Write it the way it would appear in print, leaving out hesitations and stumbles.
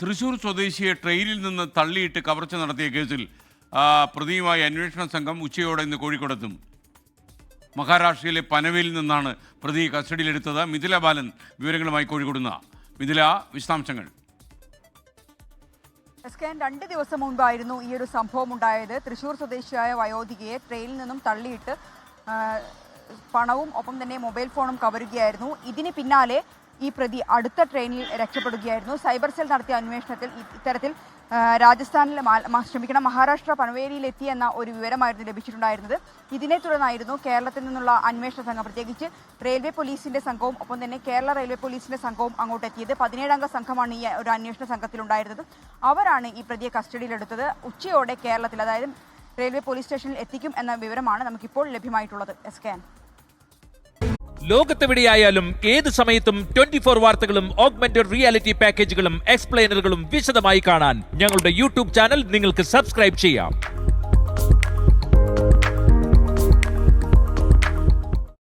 തൃശൂർ സ്വദേശിയെ ട്രെയിനിൽ നിന്ന് തള്ളിയിട്ട് കവർച്ച നടത്തിയ കേസിൽ പ്രതിയുമായി അന്വേഷണ സംഘം ഉച്ചയോടെ ഇന്ന് കോഴിക്കോടെത്തും. മഹാരാഷ്ട്രയിലെ പനവേലിൽ നിന്നാണ് പ്രതി കസ്റ്റഡിയിലെടുത്തത്. മിഥില ബാലൻ വിവരങ്ങളുമായി കോഴിക്കോടുന്ന മിഥില, വിശദാംശങ്ങൾ. 2 ദിവസം മുൻപായിരുന്നു ഈ ഒരു സംഭവം ഉണ്ടായത്. തൃശൂർ സ്വദേശിയായ വയോധികയെ ട്രെയിനിൽ നിന്നും തള്ളിയിട്ട് പണവും ഒപ്പം തന്നെ മൊബൈൽ ഫോണും കവരുകയായിരുന്നു. ഇതിന് പിന്നാലെ ഈ പ്രതി അടുത്ത ട്രെയിനിൽ രക്ഷപ്പെടുകയായിരുന്നു. സൈബർ സെൽ നടത്തിയ അന്വേഷണത്തിൽ ഇത്തരത്തിൽ മഹാരാഷ്ട്ര പനവേലിയിൽ എത്തിയെന്ന ഒരു വിവരമായിരുന്നു ലഭിച്ചിട്ടുണ്ടായിരുന്നത്. ഇതിനെ തുടർന്നായിരുന്നു കേരളത്തിൽ നിന്നുള്ള അന്വേഷണ സംഘം, പ്രത്യേകിച്ച് റെയിൽവേ പോലീസിന്റെ സംഘവും ഒപ്പം തന്നെ കേരള റെയിൽവേ പോലീസിന്റെ സംഘവും അങ്ങോട്ട് എത്തിയത്. 17 അംഗ സംഘമാണ് ഈ ഒരു അന്വേഷണ സംഘത്തിലുണ്ടായിരുന്നത്. അവരാണ് ഈ പ്രതിയെ കസ്റ്റഡിയിലെടുത്തത്. ഉച്ചയോടെ കേരളത്തിൽ, അതായത് റെയിൽവേ പോലീസ് സ്റ്റേഷനിൽ എത്തിക്കും എന്ന വിവരമാണ് നമുക്കിപ്പോൾ ലഭ്യമായിട്ടുള്ളത്. ലോകത്തെവിടെയായാലും ഏത് സമയത്തും 24 വാർത്തകളും ഓഗ്മെന്റഡ് റിയാലിറ്റി പാക്കേജുകളും എക്സ്പ്ലെയിനറുകളും വിശദമായി കാണാൻ ഞങ്ങളുടെ യൂട്യൂബ് ചാനൽ നിങ്ങൾക്ക് സബ്സ്ക്രൈബ് ചെയ്യാം.